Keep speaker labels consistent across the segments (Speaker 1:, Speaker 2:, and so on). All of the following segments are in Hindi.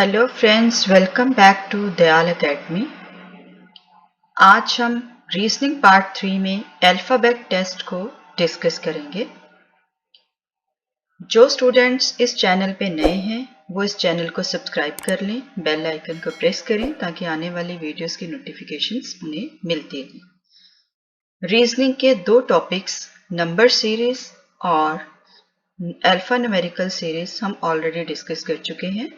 Speaker 1: Hello friends, welcome back to Dayal academy. आज हम रीजनिंग पार्ट 3 में अल्फ़ाबेट टेस्ट को डिस्कस करेंगे। जो स्टूडेंट्स इस चैनल पे नए हैं वो इस चैनल को सब्सक्राइब कर लें, बेल आइकन को प्रेस करें ताकि आने वाली वीडियोस की नोटिफिकेशंस उन्हें मिलती रहें। रीजनिंग के दो टॉपिक्स नंबर सीरीज और अल्फ़ा न्यूमेरिकल सीरीज हम ऑलरेडी डिस्कस कर चुके हैं।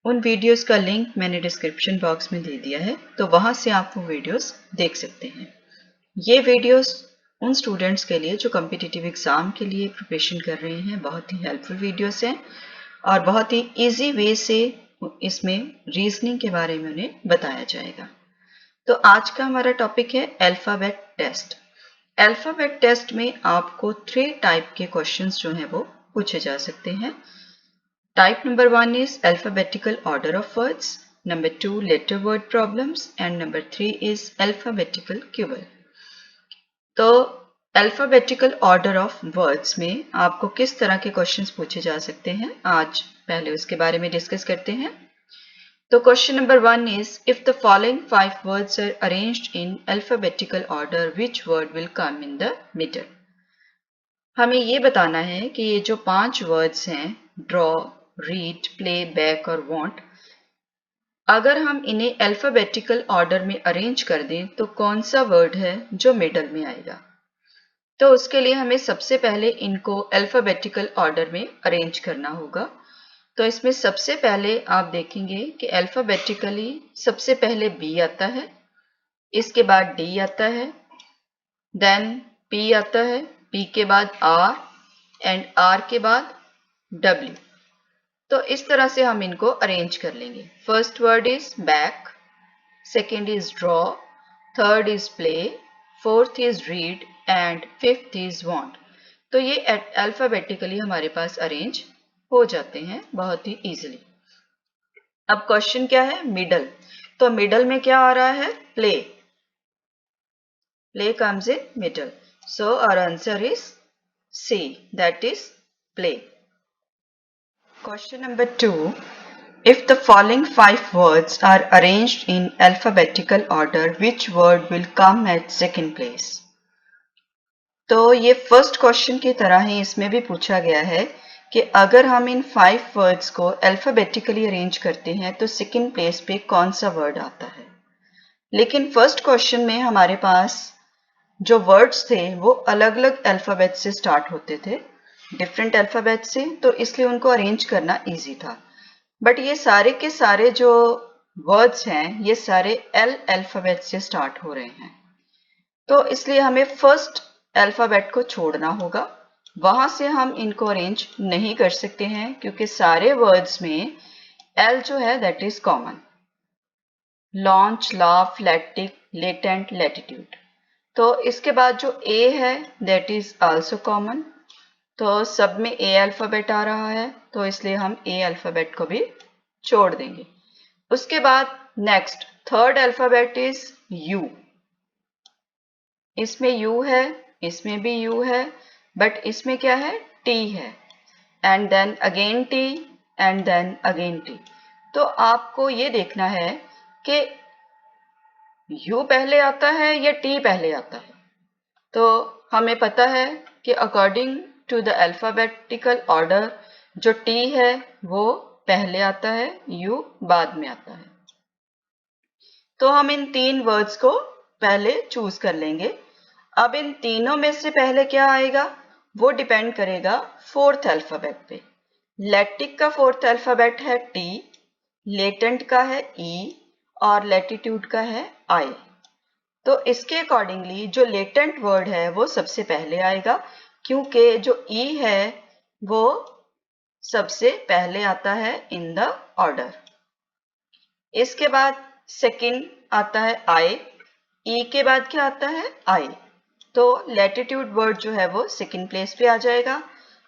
Speaker 1: उन वीडियोस का लिंक मैंने डिस्क्रिप्शन बॉक्स में दे दिया है, तो वहां से आप वो वीडियोस देख सकते हैं। ये वीडियोस उन स्टूडेंट्स के लिए जो कॉम्पिटिटिव एग्जाम के लिए प्रिपरेशन कर रहे हैं बहुत ही हेल्पफुल वीडियोस हैं और बहुत ही इजी वे से इसमें रीजनिंग के बारे में उन्हें बताया जाएगा। तो आज का हमारा टॉपिक है अल्फ़ाबेट टेस्ट। अल्फ़ाबेट टेस्ट में आपको 3 टाइप के क्वेश्चंस जो हैं वो पूछे जा सकते हैं। Type number 1 is alphabetical order of words, number 2 letter word problems and number 3 is alphabetical quibble. तो alphabetical order of words में आपको किस तरह के क्वेश्चंस पूछे जा सकते हैं, आज पहले उसके बारे में डिस्कस करते हैं। तो question number 1 is if the following 5 words are arranged in alphabetical order, which word will come in the middle? हमें ये बताना है कि ये जो 5 वर्ड्स हैं ड्रॉ, रीड, प्ले, बैक और वॉन्ट, अगर हम इन्हें अल्फ़ाबेटिकल ऑर्डर में अरेंज कर दें तो कौन सा वर्ड है जो मिडल में आएगा। तो उसके लिए हमें सबसे पहले इनको अल्फ़ाबेटिकल ऑर्डर में अरेंज करना होगा। तो इसमें सबसे पहले आप देखेंगे कि अल्फ़ाबेटिकली सबसे पहले बी आता है, इसके बाद डी आता है, देन पी आता है, पी के बाद आर एंड आर के बाद डब्ल्यू। तो इस तरह से हम इनको अरेंज कर लेंगे। First word is back, second is draw, third is play, fourth is read and fifth is want. तो ये अल्फाबेटिकली हमारे पास अरेंज हो जाते हैं बहुत ही इजीली। अब क्वेश्चन क्या है, मिडल। तो मिडल में क्या आ रहा है, play. Play comes in middle, so our answer is C, that is play. Question number 2. If the following 5 words are arranged in alphabetical order, which word will come at second place? तो ये फर्स्ट क्वेश्चन की तरह ही इसमें भी पूछा गया है कि अगर हम इन 5 वर्ड्स को अल्फाबेटिकली अरेंज करते हैं तो सेकंड प्लेस पे कौन सा वर्ड आता है। लेकिन फर्स्ट क्वेश्चन में हमारे पास जो वर्ड्स थे वो अलग अलग अल्फाबेट से स्टार्ट होते थे, डिफरेंट अल्फाबेट से, तो इसलिए उनको अरेंज करना इजी था। बट ये सारे के सारे जो वर्ड्स हैं ये सारे एल अल्फाबेट से स्टार्ट हो रहे हैं, तो इसलिए हमें फर्स्ट अल्फाबेट को छोड़ना होगा, वहां से हम इनको अरेंज नहीं कर सकते हैं क्योंकि सारे वर्ड्स में एल जो है that is common. Launch, laugh, lattice, latent, latitude. तो इसके बाद जो ए है दैट इज आल्सो कॉमन, तो सब में ए अल्फाबेट आ रहा है तो इसलिए हम ए अल्फाबेट को भी छोड़ देंगे। उसके बाद next third alphabet is you. इसमें यू है, इसमें भी यू है, बट इसमें क्या है, टी है, and then again T and then again T. तो आपको ये देखना है कि यू पहले आता है या टी पहले आता है। तो हमें पता है कि according to the alphabetical order जो टी है वो पहले आता है, यू बाद में आता है। तो हम इन 3 वर्ड्स को पहले चूज कर लेंगे। अब इन तीनों में से पहले क्या आएगा वो डिपेंड करेगा फोर्थ अल्फाबेट पे। लैटिक का फोर्थ अल्फाबेट है टी, लेटेंट का है ई और लैटिट्यूड का है आई। तो इसके अकॉर्डिंगली जो लेटेंट वर्ड है वो सबसे पहले आएगा क्योंकि जो ई है वो सबसे पहले आता है इन द ऑर्डर। इसके बाद सेकंड आता है आई, ई के बाद क्या आता है आई, तो लैटिट्यूड वर्ड जो है वो सेकंड प्लेस पे आ जाएगा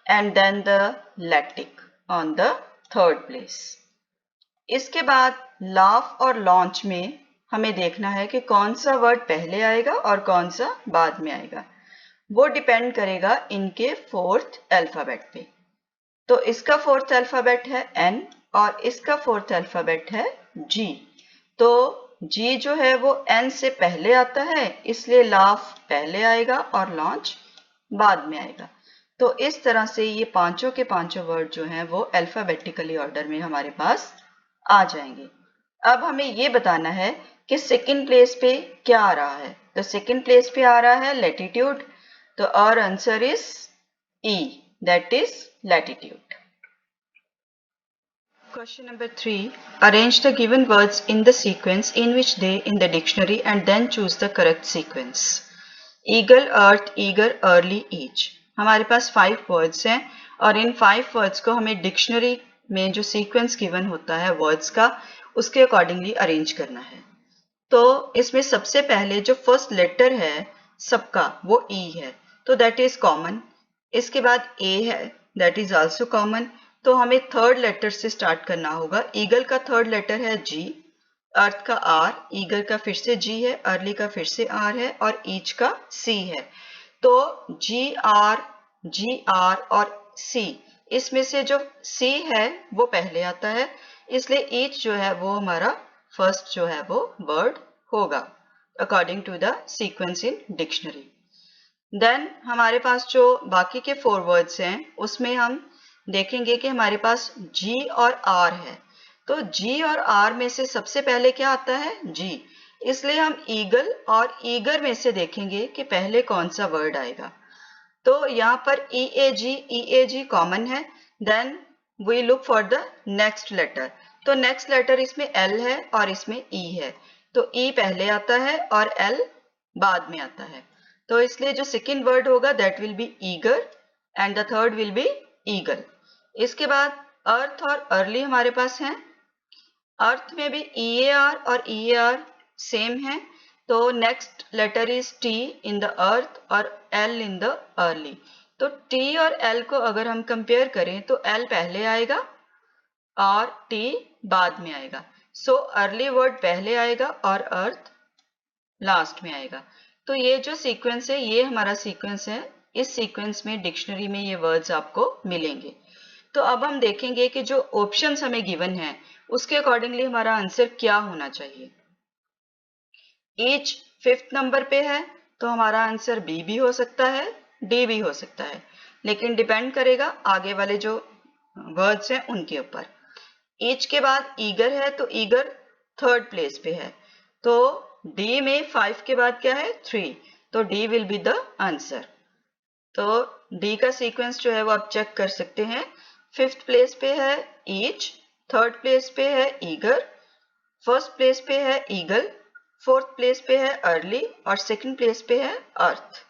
Speaker 1: and then the lattice on the third place. इसके बाद लाफ और लॉन्च में हमें देखना है कि कौन सा वर्ड पहले आएगा और कौन सा बाद में आएगा, वो डिपेंड करेगा इनके फोर्थ अल्फाबेट पे। तो इसका फोर्थ अल्फाबेट है एन और इसका फोर्थ अल्फाबेट है जी। तो जी जो है वो एन से पहले आता है, इसलिए लाफ पहले आएगा और लॉन्च बाद में आएगा। तो इस तरह से ये पांचों के पांचों वर्ड जो हैं वो अल्फाबेटिकली ऑर्डर में हमारे पास आ जाएंगे। अब हमें ये बताना है कि सेकंड प्लेस पे क्या आ रहा है। तो सेकंड प्लेस पे आ रहा है लैटिट्यूड, तो our answer is E, that is latitude. Question number 3. Arrange the given words in the sequence in which they in the dictionary and then choose the correct sequence. Eagle, earth, eager, early, each. हमारे पास 5 words हैं और इन 5 words को हमें डिक्शनरी में जो सीक्वेंस गिवन होता है वर्ड्स का, उसके अकॉर्डिंगली अरेंज करना है। तो इसमें सबसे पहले जो फर्स्ट लेटर है सबका वो ई है, तो दैट इज कॉमन। इसके बाद ए है, दैट इज आल्सो कॉमन। तो हमें थर्ड लेटर से स्टार्ट करना होगा। ईगल का थर्ड लेटर है जी, अर्थ का आर, ईगल का फिर से जी है, अर्ली का फिर से आर है और ईच का सी है। तो जी आर और सी, इसमें से जो सी है वो पहले आता है, इसलिए ईच जो है वो हमारा फर्स्ट जो है वो वर्ड होगा according to the sequence in dictionary. Then हमारे पास जो बाकी के 4 वर्ड्स हैं उसमें हम देखेंगे कि हमारे पास जी और आर है। तो जी और आर में से सबसे पहले क्या आता है? जी। इसलिए हम ईगल और ईगर में से देखेंगे कि पहले कौन सा वर्ड आएगा। तो यहाँ पर ई ए जी कॉमन है। Then we look for the next letter. तो नेक्स्ट लेटर इसमें एल है और इसमें ई है, तो ई पहले आता है और एल बाद में आता है। तो इसलिए जो सेकेंड वर्ड होगा that will be eager and the third will be eagle. इसके बाद अर्थ और अर्ली हमारे पास हैं। अर्थ में भी ई ए आर और ई ए आर सेम है, तो next letter is T in the earth और एल इन द अर्ली। तो टी और एल को अगर हम कंपेयर करें तो एल पहले आएगा और टी बाद में आएगा। सो अर्ली वर्ड पहले आएगा और अर्थ लास्ट में आएगा। तो ये जो सीक्वेंस है ये हमारा सीक्वेंस है। इस सीक्वेंस में डिक्शनरी में ये वर्ड्स आपको मिलेंगे। तो अब हम देखेंगे कि जो ऑप्शंस हमें गिवन है उसके अकॉर्डिंगली हमारा आंसर क्या होना चाहिए। ईच 5th नंबर पे है, तो हमारा आंसर बी भी हो सकता है, डी भी हो सकता है, लेकिन डिपेंड करेगा आगे वाले जो वर्ड्स हैं उनके ऊपर। ईच के बाद ईगर है, तो ईगर 3rd प्लेस पे है, तो डी में 5 के बाद क्या है? 3, तो D will be the answer. तो डी का सीक्वेंस जो है वो आप चेक कर सकते हैं। 5th प्लेस पे है ईच, 3rd प्लेस पे है ईगर, 1st प्लेस पे है ईगल, 4th प्लेस पे है अर्ली और 2nd प्लेस पे है अर्थ।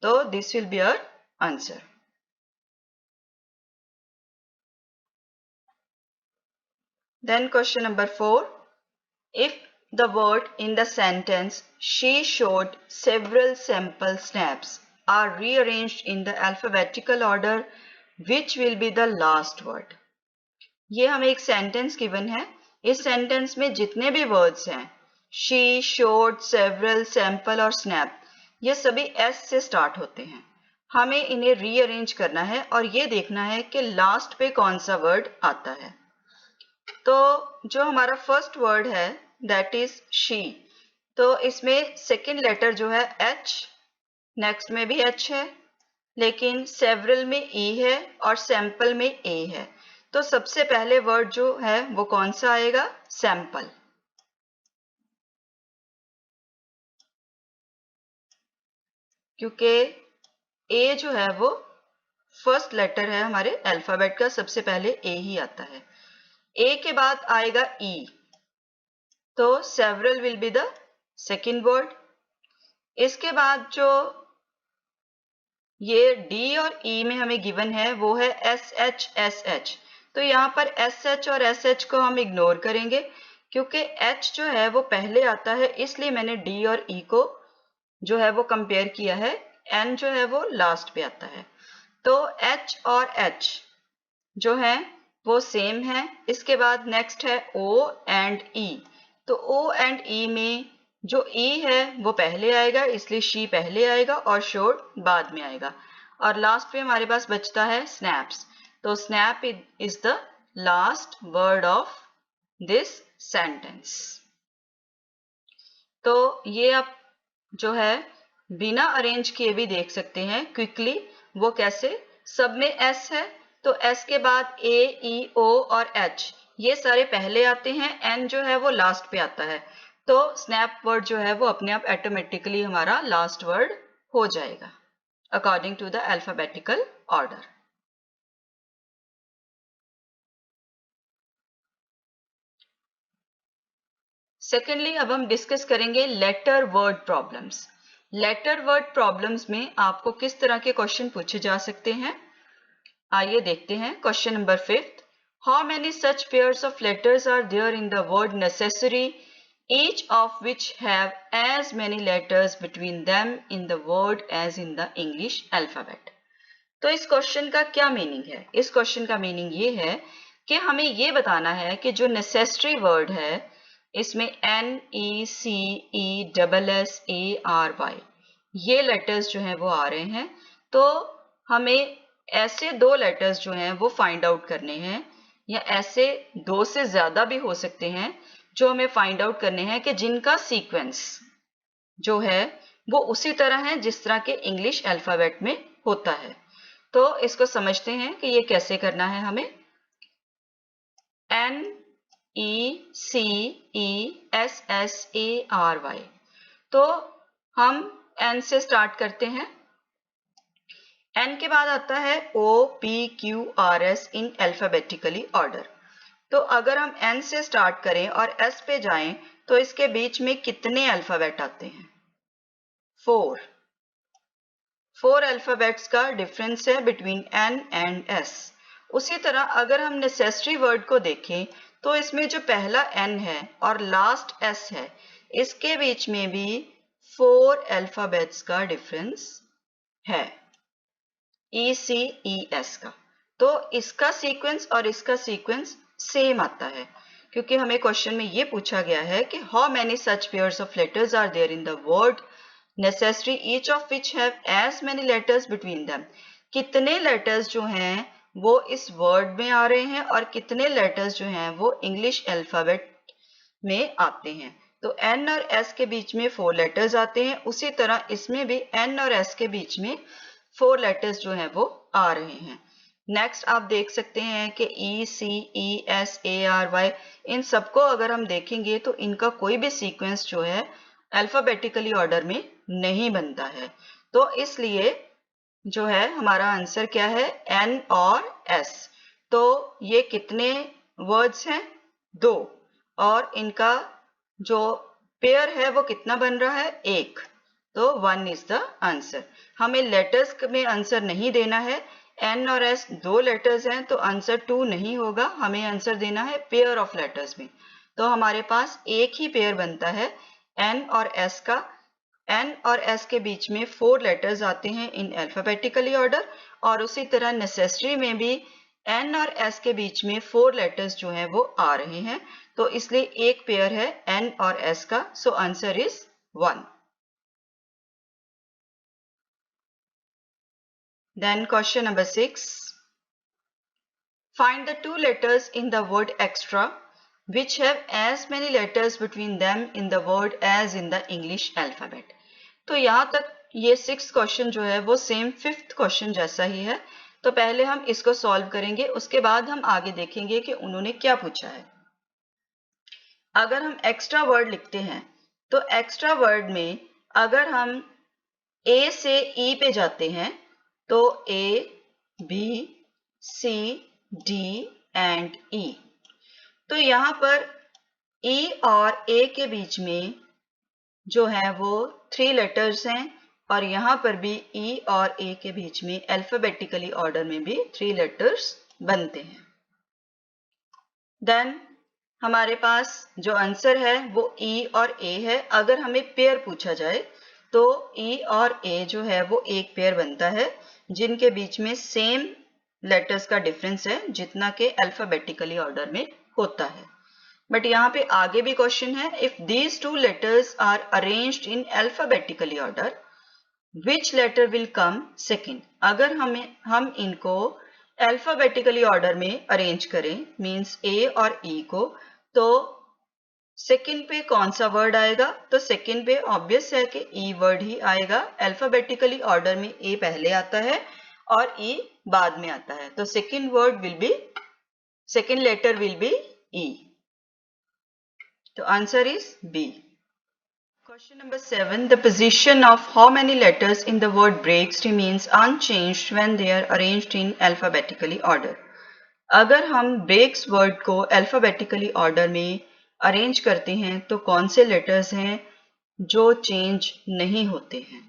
Speaker 1: तो this will be our answer. Then question number 4. If the word in the sentence "she showed several sample snaps" are rearranged in the alphabetical order, which will be the last word? ये हमें एक सेंटेंस गिवन है। इस सेंटेंस में जितने भी वर्ड्स हैं, she, showed, several, sample और snap, ये सभी S से स्टार्ट होते हैं। हमें इन्हें रीअरेंज करना है और ये देखना है कि लास्ट पे कौन सा वर्ड आता है। तो जो हमारा फर्स्ट वर्ड है दैट इज शी, तो इसमें सेकेंड लेटर जो है H, नेक्स्ट में भी H है, लेकिन सेवरल में E है और सैंपल में A है। तो सबसे पहले वर्ड जो है वो कौन सा आएगा? सैंपल। क्योंकि A जो है वो फर्स्ट लेटर है हमारे अल्फाबेट का, सबसे पहले A ही आता है। A के बाद आएगा E, तो several will be the second word. इसके बाद जो ये D और E में हमें गिवन है वो है SH। तो यहाँ पर SH और SH को हम इग्नोर करेंगे, क्योंकि H जो है वो पहले आता है, इसलिए मैंने D और E को जो है वो कंपेयर किया है। N जो है वो लास्ट पे आता है, तो H और H जो है वो सेम है। इसके बाद नेक्स्ट है O एंड E, तो O एंड E में जो E है वो पहले आएगा, इसलिए शी पहले आएगा और शोड बाद में आएगा। और लास्ट पे हमारे पास बचता है स्नैप्स, तो snap is the last word of this sentence. तो ये आप जो है बिना अरेंज किए भी देख सकते हैं क्विकली। वो कैसे? सब में एस है तो एस के बाद ए, ई, ओ और एच ये सारे पहले आते हैं, एन जो है वो लास्ट पे आता है। तो स्नैप वर्ड जो है वो अपने आप ऑटोमेटिकली हमारा लास्ट वर्ड हो जाएगा according to the alphabetical order. Secondly अब हम डिस्कस करेंगे letter word problems. Letter word problems में आपको किस तरह के क्वेश्चन पूछे जा सकते हैं, आइए देखते हैं। Question number 5, how many such pairs of letters are there in the word necessary, each of which have as many letters between them in the word as in the English alphabet। तो इस क्वेश्चन का क्या मीनिंग है? इस क्वेश्चन का मीनिंग ये है कि हमें ये बताना है कि जो नेसेसरी वर्ड है इसमें N, E, C, E, double S, A, R, Y ये लेटर्स जो हैं वो आ रहे हैं। तो हमें ऐसे दो लेटर्स जो हैं वो फाइंड आउट करने हैं, या ऐसे दो से ज्यादा भी हो सकते हैं जो हमें फाइंड आउट करने हैं कि जिनका सीक्वेंस जो है वो उसी तरह है जिस तरह के इंग्लिश अल्फाबेट में होता है। तो इसको समझते हैं कि ये कैसे करना है हमें। N, E, C, E, S, S, A, R, Y. तो हम एन से स्टार्ट करते हैं। एन के बाद आता है O, P, Q, R, S in alphabetically order. तो अगर हम एन से स्टार्ट करें और एस पे जाएं तो इसके बीच में कितने अल्फाबेट आते हैं? 4 अल्फाबेट्स का डिफरेंस है बिटवीन एन एंड एस। उसी तरह अगर हम नेसेसरी वर्ड को देखें तो इसमें जो पहला एन है और लास्ट एस है इसके बीच में भी 4 अल्फाबेट्स का डिफरेंस है, ई, सी, ई, एस का। तो इसका सीक्वेंस और इसका सीक्वेंस सेम आता है क्योंकि हमें क्वेश्चन में ये पूछा गया है कि how many such pairs of letters are there in the word necessary each of which have as many letters between them. कितने लेटर्स जो हैं वो इस वर्ड में आ रहे हैं और कितने लेटर्स जो हैं वो इंग्लिश अल्फाबेट में आते हैं। तो एन और एस के बीच में 4 लेटर्स आते हैं, उसी तरह इसमें भी एन और एस के बीच में 4 लेटर्स जो हैं वो आ रहे हैं। नेक्स्ट आप देख सकते हैं कि ई, C, E, S, A, R, Y इन सबको अगर हम देखेंगे तो इनका कोई भी सीक्वेंस जो है अल्फाबेटिकली ऑर्डर में नहीं बनता है। तो इसलिए जो है हमारा आंसर क्या है? एन और एस। तो ये कितने वर्ड्स हैं? 2, और इनका जो पेयर है वो कितना बन रहा है? 1। तो 1 इज द आंसर। हमें लेटर्स में आंसर नहीं देना है। एन और एस 2 लेटर्स हैं तो आंसर 2 नहीं होगा, हमें आंसर देना है पेयर ऑफ लेटर्स में। तो हमारे पास एक ही पेयर बनता है एन और एस का। एन और एस के बीच में 4 लेटर्स आते हैं इन अल्फाबेटिकली ऑर्डर, और उसी तरह नेसेसरी में भी एन और एस के बीच में 4 लेटर्स जो हैं वो आ रहे हैं। तो इसलिए एक पेयर है एन और एस का। So answer is 1। Then question number 6. Find the 2 letters in the word extra which have as many letters between them in the word as in the English alphabet. तो यहाँ तक ये 6th क्वेश्चन जो है वो सेम 5th क्वेश्चन जैसा ही है। तो पहले हम इसको सॉल्व करेंगे, उसके बाद हम आगे देखेंगे कि उन्होंने क्या पूछा है। अगर हम एक्स्ट्रा वर्ड लिखते हैं तो एक्स्ट्रा वर्ड में अगर हम ए से ई पे जाते हैं तो ए, बी, सी, डी एंड ई। तो यहां पर ई और ए के बीच में जो है वो 3 लेटर्स हैं, और यहां पर भी ई और ए के बीच में अल्फाबेटिकली ऑर्डर में भी 3 लेटर्स बनते हैं। देन हमारे पास जो आंसर है वो ई और ए है। अगर हमें पेयर पूछा जाए तो ई और ए जो है वो एक पेयर बनता है जिनके बीच में सेम लेटर्स का डिफरेंस है जितना के अल्फाबेटिकली ऑर्डर में होता है। बट यहाँ पे आगे भी क्वेश्चन है, if these 2 letters are arranged in alphabetically order which letter will come second. अगर हम इनको अल्फाबेटिकली ऑर्डर में अरेंज करें, मींस ए और ई को, तो सेकंड पे कौन सा वर्ड आएगा? तो सेकंड पे ऑब्वियस है कि ई वर्ड ही आएगा। अल्फाबेटिकली ऑर्डर में ए पहले आता है और ई बाद में आता है, तो second letter will be E. तो answer is B. Question number 7. The position of how many letters in the word breaks remains unchanged when they are arranged in alphabetically order. अगर हम breaks word को alphabetically order में arrange करते हैं तो कौन से letters हैं जो change नहीं होते हैं?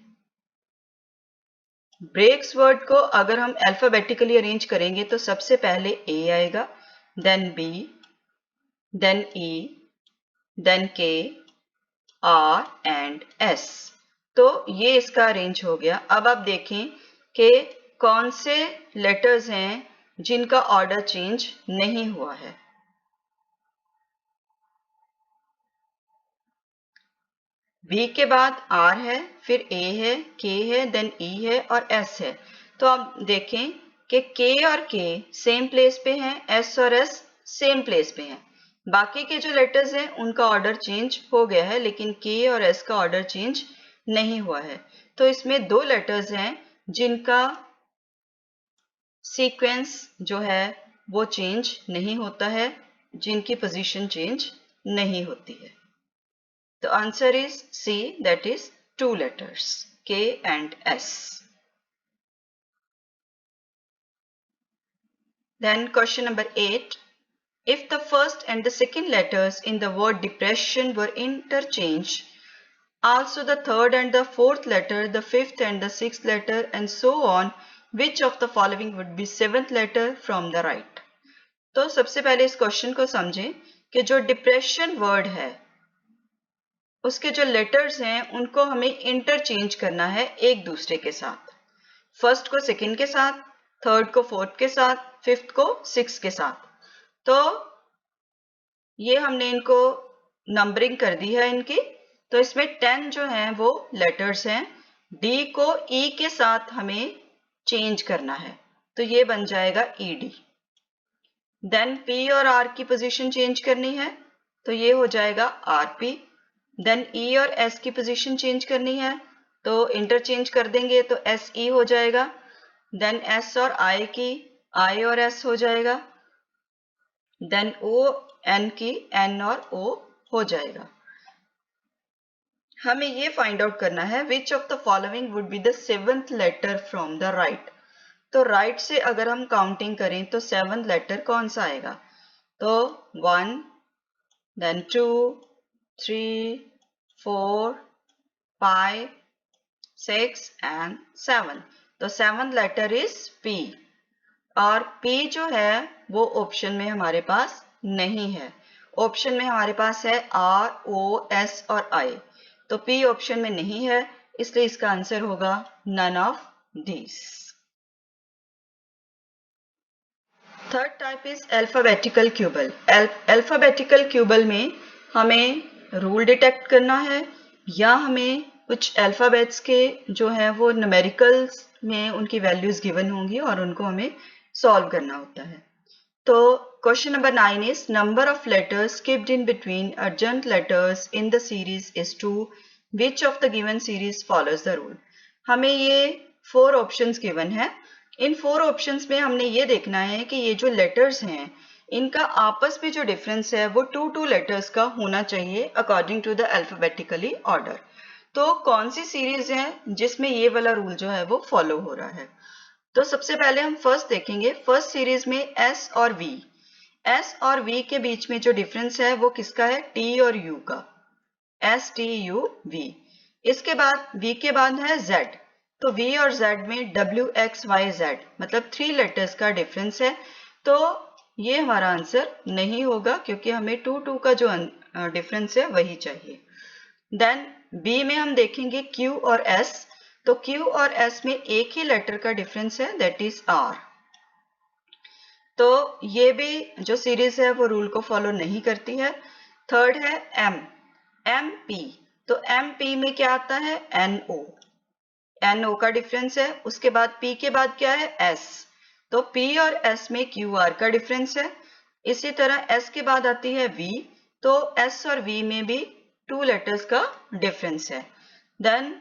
Speaker 1: breaks word को अगर हम alphabetically arrange करेंगे तो सबसे पहले A आएगा, then B, then E, then K, R and S। तो ये इसका अरेंज हो गया। अब आप देखें कि कौन से लेटर्स हैं जिनका ऑर्डर चेंज नहीं हुआ है। V के बाद R है, फिर A है, K है, देन E है और S है। तो आप देखें कि K और K सेम प्लेस पे हैं, S और S सेम प्लेस पे हैं। बाकी के जो लेटर्स हैं उनका ऑर्डर चेंज हो गया है, लेकिन K और S का ऑर्डर चेंज नहीं हुआ है। तो इसमें दो लेटर्स हैं जिनका सीक्वेंस जो है वो चेंज नहीं होता है, जिनकी पोजीशन चेंज नहीं होती है। तो answer is C, that is two letters, K and S. Then question number 8. If the first and the second letters in the word depression were interchanged, also the third and the fourth letter, the fifth and the sixth letter, and so on, which of the following would be seventh letter from the right? तो सबसे पहले इस क्वेश्चन को समझें कि जो डिप्रेशन वर्ड है उसके जो लेटर्स हैं उनको हमें इंटरचेंज करना है एक दूसरे के साथ। फर्स्ट को सेकंड के साथ, थर्ड को फोर्थ के साथ, फिफ्थ को सिक्स के साथ। तो ये हमने इनको नंबरिंग कर दी है इनकी। तो इसमें 10 जो हैं वो लेटर्स हैं। डी को ई के साथ हमें चेंज करना है, तो ये बन जाएगा ईडी। देन पी और आर की पोजीशन चेंज करनी है, तो ये हो जाएगा आरपी। देन ई और एस की पोजीशन चेंज करनी है, तो इंटरचेंज कर देंगे तो एस ई हो जाएगा। देन एस और आई की आई और एस हो जाएगा। देन ओ एन की एन और ओ हो जाएगा। हमें ये फाइंड आउट करना है which of the following would be the seventh letter from the right. तो राइट से अगर हम काउंटिंग करें तो सेवेंथ लेटर कौन सा आएगा? तो 1, देन 2, 3, 4, 5, 6 एंड 7। तो सेवेंथ लेटर इज पी, और P जो है वो ऑप्शन में हमारे पास नहीं है। ऑप्शन में हमारे पास है R, O, S और I। तो P ऑप्शन में नहीं है, इसलिए इसका आंसर होगा none of these. Third type is alphabetical cubical. Alphabetical cubical में हमें रूल डिटेक्ट करना है या हमें कुछ अल्फाबेट्स के जो हैं वो न्यूमेरिकल्स में उनकी वैल्यूज गिवन होंगी और उनको हमें सॉल्व करना होता है। तो question number 9 is number of letters skipped in between adjunct letters in the series is 2, which of the given series follows the rule? हमें ये 4 ऑप्शंस गिवन है। इन 4 ऑप्शंस में हमने ये देखना है कि ये जो लेटर्स हैं इनका आपस में जो डिफरेंस है वो 2 लेटर्स का होना चाहिए according to the alphabetically order. तो कौन सी सीरीज है जिसमें ये वाला रूल जो है वो फॉलो हो रहा है? तो सबसे पहले हम फर्स्ट देखेंगे। फर्स्ट सीरीज में S और V के बीच में जो डिफरेंस है वो किसका है? T और U का, S T U V। इसके बाद V के बाद है Z, तो V और Z में W X Y Z मतलब 3 लेटर्स का डिफरेंस है। तो ये हमारा आंसर नहीं होगा क्योंकि हमें 2 का जो डिफरेंस है वही चाहिए। देन B में हम देखेंगे Q और S, तो Q और S में एक ही लेटर का डिफरेंस है, दैट इज R। तो ये भी जो सीरीज है वो रूल को फॉलो नहीं करती है। थर्ड है MP, तो MP में क्या आता है? NO का डिफरेंस है। उसके बाद P के बाद क्या है? S, तो P और S में QR का डिफरेंस है। इसी तरह S के बाद आती है V, तो S और V में भी 2 लेटर्स का डिफरेंस है। देन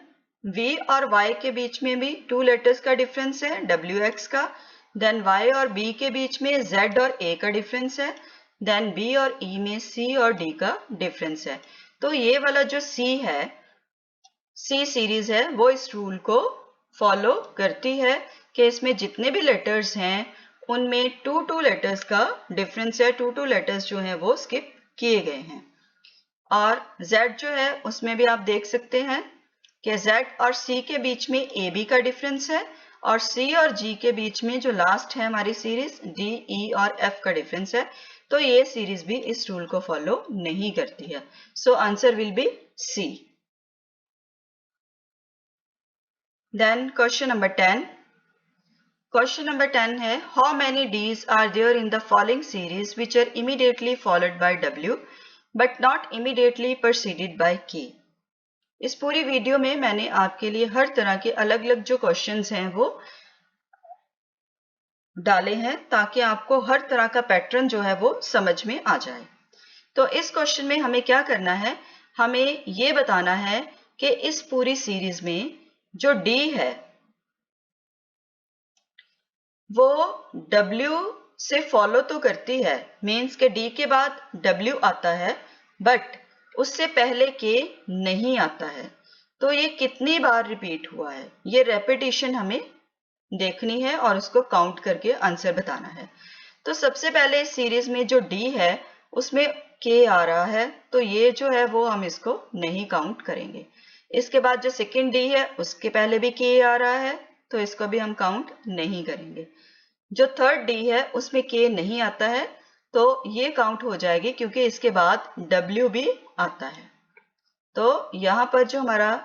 Speaker 1: V और Y के बीच में भी 2 लेटर्स का डिफरेंस है, WX का। देन Y और B के बीच में Z और A का डिफरेंस है। देन B और E में C और D का डिफरेंस है। तो ये वाला जो C है, C सीरीज है, वो इस रूल को फॉलो करती है कि इसमें जितने भी लेटर्स हैं उनमें 2 लेटर्स का डिफरेंस है, 2 लेटर्स जो हैं वो स्किप किए गए हैं। और Z जो है उसमें भी आप देख सकते हैं कि Z और C के बीच में AB का डिफरेंस है और C और G के बीच में जो लास्ट है हमारी सीरीज D, E और F का डिफरेंस है। तो ये सीरीज भी इस रूल को फॉलो नहीं करती है। So answer will be C। Then question number 10। Question number 10 है, how many D's are there in the following series which are immediately followed by W but not immediately preceded by K। इस पूरी वीडियो में मैंने आपके लिए हर तरह के अलग अलग जो क्वेश्चंस हैं वो डाले हैं ताकि आपको हर तरह का पैटर्न जो है वो समझ में आ जाए। तो इस क्वेश्चन में हमें क्या करना है, हमें ये बताना है कि इस पूरी सीरीज में जो D है वो W से फॉलो तो करती है, मीन्स के D के बाद W आता है, बट उससे पहले K नहीं आता है। तो ये कितनी बार रिपीट हुआ है, ये रेपिटेशन हमें देखनी है और उसको काउंट करके आंसर बताना है। तो सबसे पहले इस सीरीज में जो D है उसमें K आ रहा है, तो ये जो है वो हम इसको नहीं काउंट करेंगे। इसके बाद जो सेकंड D है उसके पहले भी K आ रहा है, तो इसको भी हम काउंट नहीं करेंगे। जो थर्ड D है उसमें K नहीं आता है, तो ये काउंट हो जाएगी क्योंकि इसके बाद W भी आता है। तो यहाँ पर जो हमारा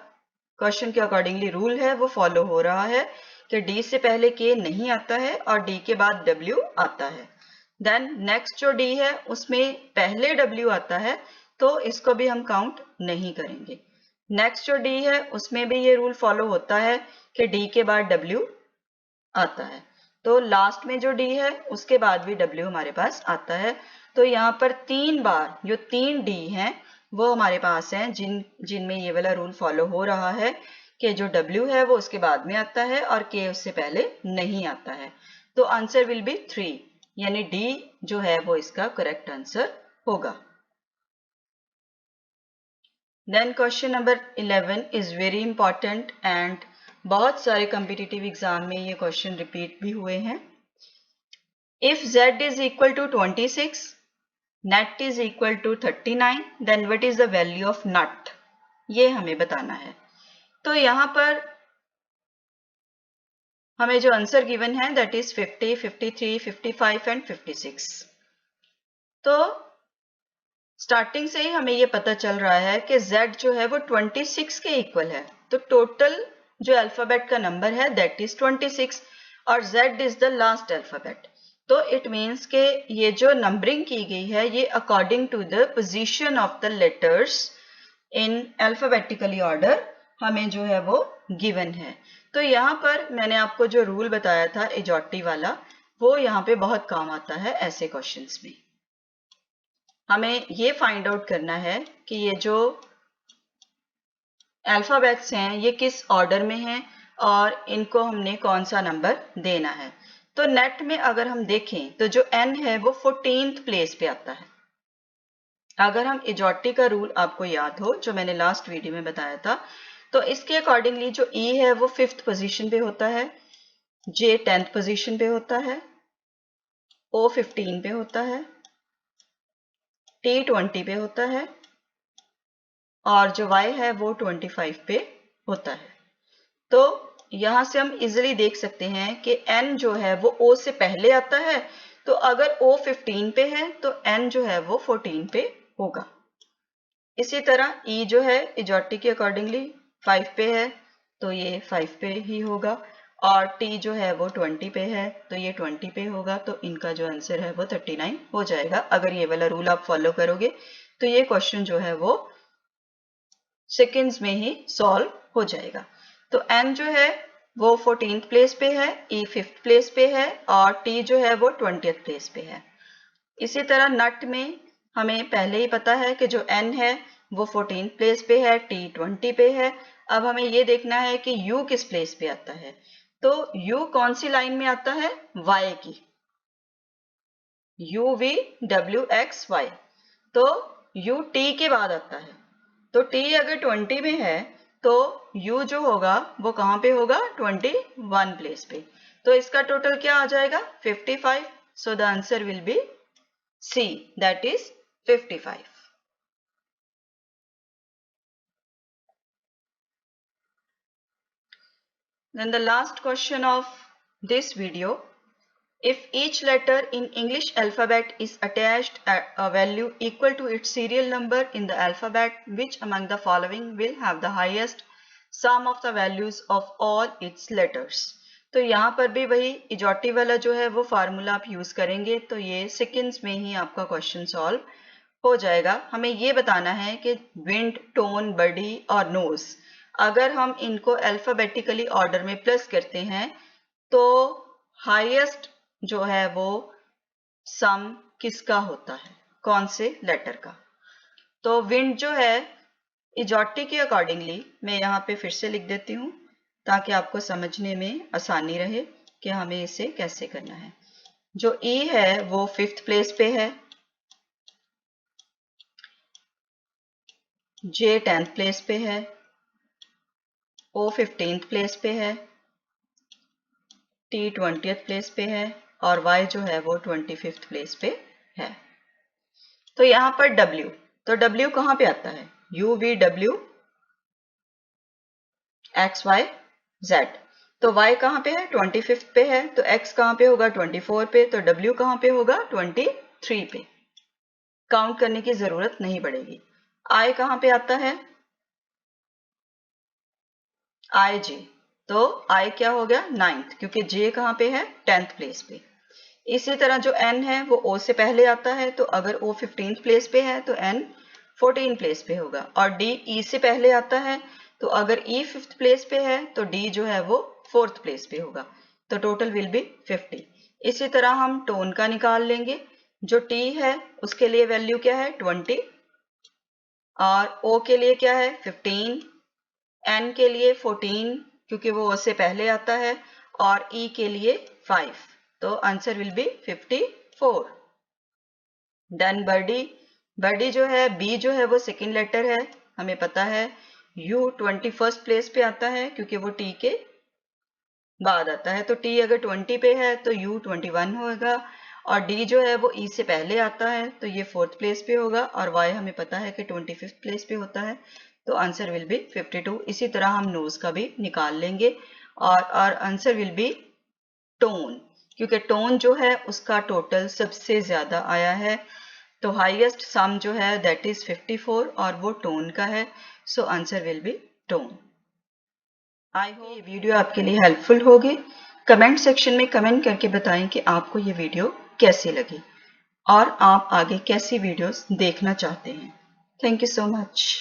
Speaker 1: क्वेश्चन के अकॉर्डिंगली रूल है वो फॉलो हो रहा है कि D से पहले K नहीं आता है और D के बाद W आता है। देन नेक्स्ट जो D है उसमें पहले W आता है, तो इसको भी हम काउंट नहीं करेंगे। नेक्स्ट जो D है उसमें भी ये रूल फॉलो होता है कि D के बाद W आता है, तो लास्ट में जो D है उसके बाद भी W हमारे पास आता है। तो यहाँ पर 3 बार जो 3 D हैं वो हमारे पास हैं जिनमें ये वाला रूल फॉलो हो रहा है कि जो W है वो उसके बाद में आता है और K उससे पहले नहीं आता है। तो आंसर विल बी 3, यानी D जो है वो इसका करेक्ट आंसर होगा। Then question number 11 is very important and बहुत सारे कॉम्पिटिटिव एग्जाम में ये क्वेश्चन रिपीट भी हुए हैं। If Z is equal to 26, net is equal to 39, then what is the value of nut, ये हमें बताना है। तो यहाँ पर हमें जो आंसर गिवन है दैट इज 50, 53, 55 एंड 56। तो स्टार्टिंग से ही हमें ये पता चल रहा है कि Z जो है वो 26 के इक्वल है, तो टोटल जो अल्फाबेट का नंबर है दैट इज 26 और Z is the last alphabet. तो इट मीन्स के ये जो नंबरिंग की गई है ये according to the position of the letters in alphabetically order हमें जो है वो गिवन है। तो यहाँ पर मैंने आपको जो रूल बताया था एजॉटी वाला, वो यहाँ पे बहुत काम आता है ऐसे क्वेश्चंस में। हमें ये फाइंड आउट करना है कि ये जो अल्फाबेट्स हैं ये किस ऑर्डर में हैं और इनको हमने कौन सा नंबर देना है। तो नेट में अगर हम देखें तो जो N है वो 14th प्लेस पे आता है। अगर हम एजॉटी का रूल आपको याद हो जो मैंने लास्ट वीडियो में बताया था, तो इसके अकॉर्डिंगली जो E है वो 5th पोजीशन पे होता है, J 10th पोजीशन पे होता है, O 15 पे होता है, T 20 पे होता है और जो Y है वो 25 पे होता है। तो यहां से हम इजिली देख सकते हैं कि N जो है वो O से पहले आता है, तो अगर O 15 पे है तो N जो है वो 14 पे होगा। इसी तरह E जो है एजॉटी के अकॉर्डिंगली 5 पे है तो ये 5 पे ही होगा और T जो है वो 20 पे है तो ये 20 पे होगा। तो इनका जो आंसर है वो 39 हो जाएगा। अगर ये वाला रूल आप फॉलो करोगे तो ये क्वेश्चन जो है वो सेकेंड्स में ही सॉल्व हो जाएगा। तो N जो है वो 14th प्लेस पे है, E 5th प्लेस पे है और T जो है वो 20th प्लेस पे है। इसी तरह नट में हमें पहले ही पता है कि जो N है वो 14th प्लेस पे है, T 20 पे है। अब हमें ये देखना है कि U किस प्लेस पे आता है। तो U कौन सी लाइन में आता है? Y की, U V W X Y। तो U T के बाद आता है। तो T अगर 20 में है तो U जो होगा वो कहाँ पे होगा? 21 प्लेस पे। तो इसका टोटल क्या आ जाएगा? 55। So the answer will be C, that is 55. Then the last question of this video. If each letter in English alphabet is attached a value equal to its serial number in the alphabet, which among the following will have the highest sum of the values of all its letters? तो यहाँ पर भी वही इजॉटी वाला जो है वो फार्मूला आप यूज करेंगे तो ये सेकेंड्स में ही आपका क्वेश्चन सॉल्व हो जाएगा। हमें ये बताना है कि विंड, टोन, बडी और नोज, अगर हम इनको अल्फाबेटिकली ऑर्डर में प्लस करते हैं तो हाईएस्ट जो है वो सम किसका होता है? कौन से लेटर का? तो विंड जो है इजॉटी के अकॉर्डिंगली मैं यहाँ पे फिर से लिख देती हूँ ताकि आपको समझने में आसानी रहे कि हमें इसे कैसे करना है। जो ई है वो 5th प्लेस पे है, जे 10th प्लेस पे है, ओ 15th प्लेस पे है, टी 20th प्लेस पे है और वाई जो है वो 25th प्लेस पे है। तो यहाँ पर W, तो W कहाँ पे आता है? U V W X Y Z। तो Y कहाँ पे है? 25th पे है। तो X कहाँ पे होगा? 24 पे। तो W कहाँ पे होगा? 23 पे। काउंट करने की जरूरत नहीं पड़ेगी। I कहाँ पे आता है? I J। तो I क्या हो गया? 9th, क्योंकि J कहाँ पे है? 10th प्लेस पे। इसी तरह जो N है वो O से पहले आता है, तो अगर O 15th प्लेस पे है तो N 14 प्लेस पे होगा। और D E से पहले आता है, तो अगर E 5th प्लेस पे है तो D जो है वो 4th प्लेस पे होगा। तो टोटल विल बी 50। इसी तरह हम टोन का निकाल लेंगे। जो T है उसके लिए वैल्यू क्या है? 20 और O के लिए क्या है? 15, N के लिए 14 क्योंकि वो O से पहले आता है और E के लिए 5। तो answer will be 54। Done birdie, birdie जो है B जो है वो सेकेंड लेटर है, हमें पता है। U 21st प्लेस पे आता है क्योंकि वो T के बाद आता है। तो T अगर 20 पे है तो U 21 होगा और D जो है वो E से पहले आता है तो ये 4th प्लेस पे होगा और Y हमें पता है कि 25th प्लेस पे होता है। तो आंसर विल बी 52। इसी तरह हम नोज का भी निकाल लेंगे और आंसर विल बी टोन, क्योंकि टोन जो है उसका टोटल सबसे ज्यादा आया है। तो हाईएस्ट सम जो है दैट इज 54 और वो टोन का है। So answer will B tone. I hope ये वीडियो आपके लिए हेल्पफुल होगी। कमेंट सेक्शन में कमेंट करके बताएं कि आपको ये वीडियो कैसी लगी और आप आगे कैसी वीडियोस देखना चाहते हैं। Thank you so much.